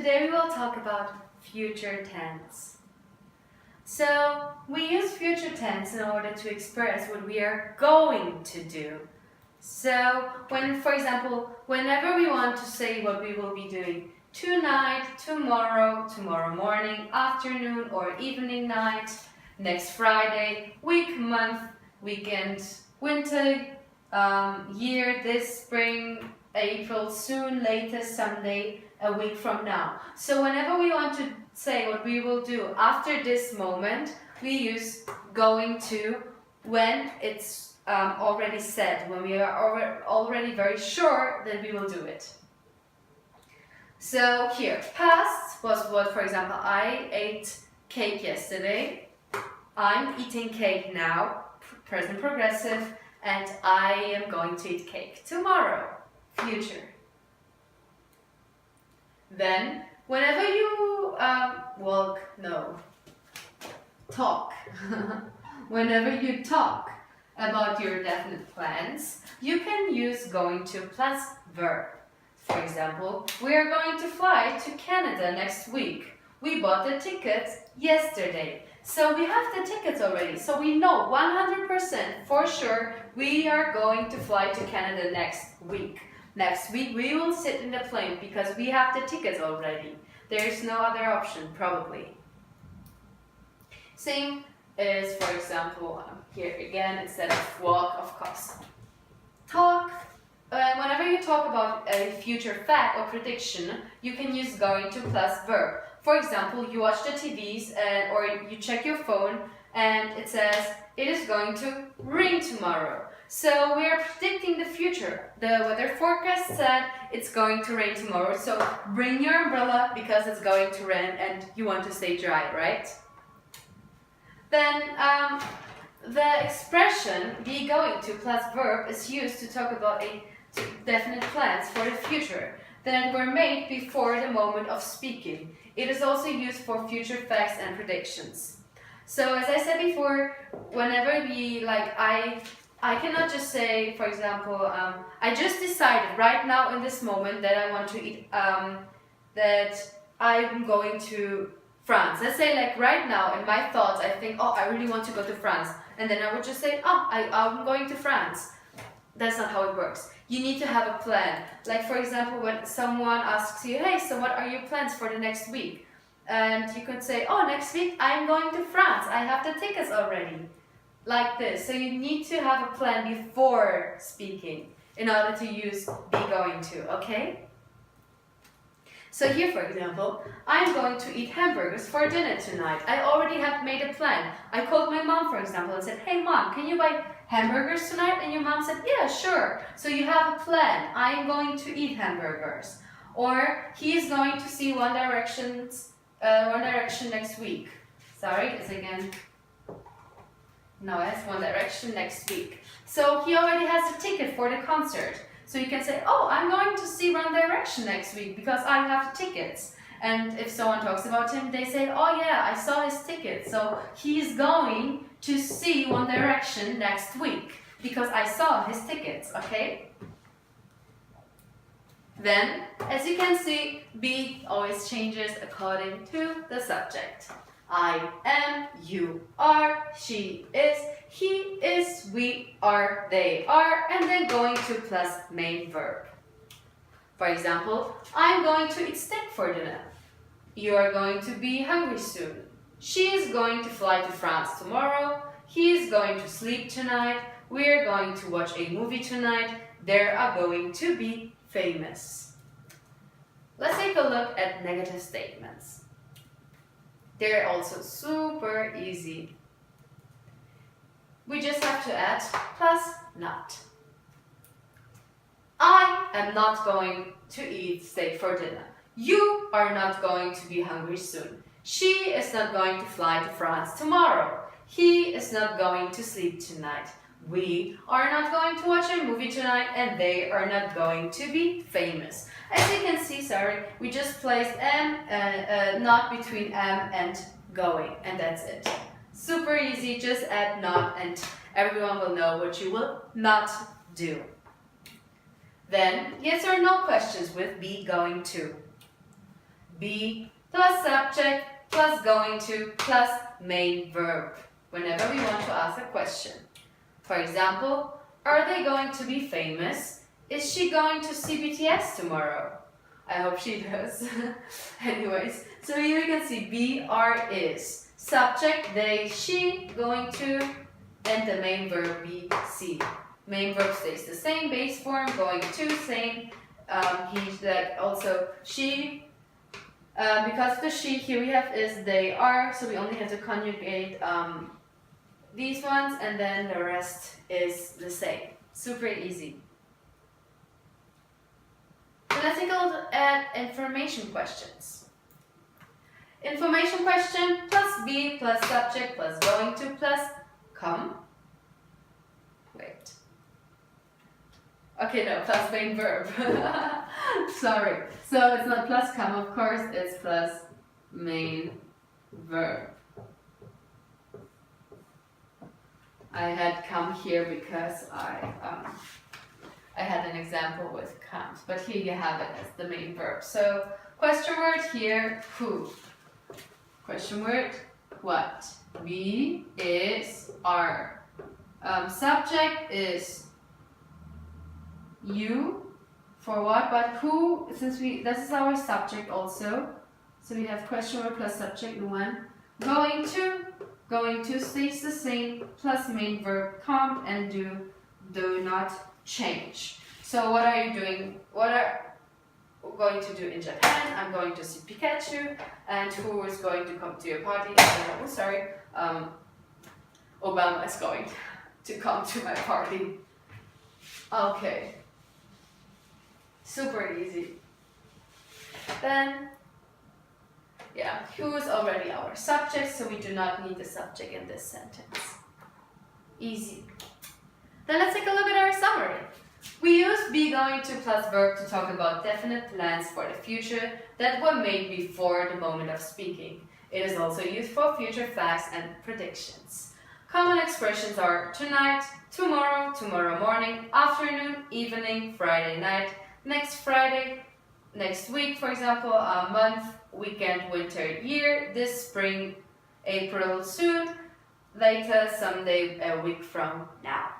Today we will talk about future tense. So we use future tense in order to express what we are going to do. So for example, whenever we want to say what we will be doing tonight, tomorrow, tomorrow morning, afternoon or evening night, next Friday, week, month, weekend, winter, year, this spring, April, soon, latest, someday, a week from now. So whenever we want to say what we will do after this moment, we use going to when it's already said, when we are already very sure that we will do it. So here, past was what, for example, I ate cake yesterday, I'm eating cake now, present progressive, and I am going to eat cake tomorrow, future. Then, whenever you talk, whenever you talk about your definite plans, you can use going to plus verb. For example, we are going to fly to Canada next week. We bought the tickets yesterday. So we have the tickets already. So we know 100% for sure we are going to fly to Canada next week. Next week we will sit in the plane because we have the tickets already. There's no other option, probably. Same is, for example, here again, instead of walk, of course. Talk. Whenever you talk about a future fact or prediction, you can use going to plus verb. For example, you watch the TVs or you check your phone and it says it is going to rain tomorrow. So we are predicting the future. The weather forecast said it's going to rain tomorrow. So bring your umbrella because it's going to rain and you want to stay dry, right? Then the expression be going to plus verb is used to talk about a definite plans for the future that were made before the moment of speaking. It is also used for future facts and predictions. So as I said before, whenever we I cannot just say, for example, I just decided right now in this moment that I want to eat, that I'm going to France. Let's say like right now in my thoughts I think, oh, I really want to go to France. And then I would just say, oh, I'm going to France. That's not how it works. You need to have a plan. Like for example, when someone asks you, hey, so what are your plans for the next week? And you could say, oh, next week I'm going to France. I have the tickets already. Like this. So you need to have a plan before speaking in order to use be going to, okay? So here, for example, I'm going to eat hamburgers for dinner tonight. I already have made a plan. I called my mom, for example, and said, hey mom, can you buy hamburgers tonight? And your mom said, yeah, sure. So you have a plan. I'm going to eat hamburgers. Or he is going to see One Direction next week. Sorry, it's again. No, it's One Direction next week. So he already has a ticket for the concert. So you can say, oh, I'm going to see One Direction next week because I have the tickets. And if someone talks about him, they say, oh yeah, I saw his ticket. So he's going to see One Direction next week because I saw his tickets, okay? Then, as you can see, be always changes according to the subject. I am, you are, she is, he is, we are, they are, and then going to plus main verb. For example, I'm going to eat steak for dinner. You are going to be hungry soon. She is going to fly to France tomorrow. He is going to sleep tonight. We are going to watch a movie tonight. They are going to be famous. Let's take a look at negative statements. They're also super easy. We just have to add plus not. I am not going to eat steak for dinner. You are not going to be hungry soon. She is not going to fly to France tomorrow. He is not going to sleep tonight. We are not going to watch a movie tonight, and they are not going to be famous. As you can see, we just placed not between am and going, and that's it. Super easy, just add not and everyone will know what you will not do. Then, yes or no questions with be going to. be plus subject plus going to plus main verb whenever we want to ask a question. For example, are they going to be famous? Is she going to see BTS tomorrow? I hope she does. Anyways, so here you can see be, are, is. Subject, they, she, going to, and the main verb be, see. Main verb stays the same, base form, going to, same. He's like also she. Because the she here we have is they are, so we only have to conjugate these ones, and then the rest is the same. Super easy. So let's take a look at information questions. Information question plus be plus subject plus going to plus come. Wait. Okay, no, plus main verb. Sorry. So it's not plus come, of course, it's plus main verb. I had come here because I had an example with comes, but here you have it as the main verb. So question word here, who. Question word, what. Be, is, are. Subject is you, for what, but who, since this is our subject also, so we have question word plus subject in one. Going to stays the same, plus main verb come and do not change. So what are you doing, what are we going to do in Japan? I'm going to see Pikachu, and who is going to come to your party? Oh, sorry, Obama is going to come to my party. Okay. Super easy. Then, yeah, who is already our subject, so we do not need the subject in this sentence. Easy. Then let's take a look at our summary. We use be going to plus verb to talk about definite plans for the future that were made before the moment of speaking. It is also used for future facts and predictions. Common expressions are tonight, tomorrow, tomorrow morning, afternoon, evening, Friday night, next Friday, next week, for example, a month, weekend, winter, year, this spring, April, soon, later, someday, a week from now.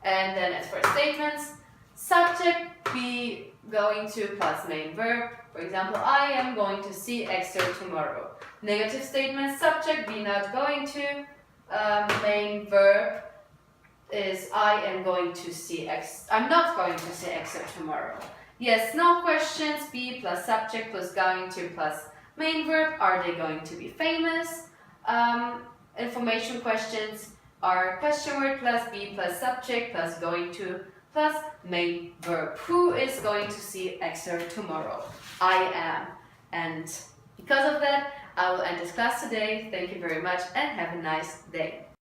And then as for statements, subject be going to plus main verb. For example, I am going to see Esther tomorrow. Negative statement, subject be not going to. Main verb is I am going to see I'm not going to see Esther tomorrow. Yes, no questions, be plus subject plus going to plus main verb. Are they going to be famous? Information questions are question word plus be plus subject plus going to plus main verb. Who is going to see Esther tomorrow? I am. And because of that, I will end this class today. Thank you very much and have a nice day.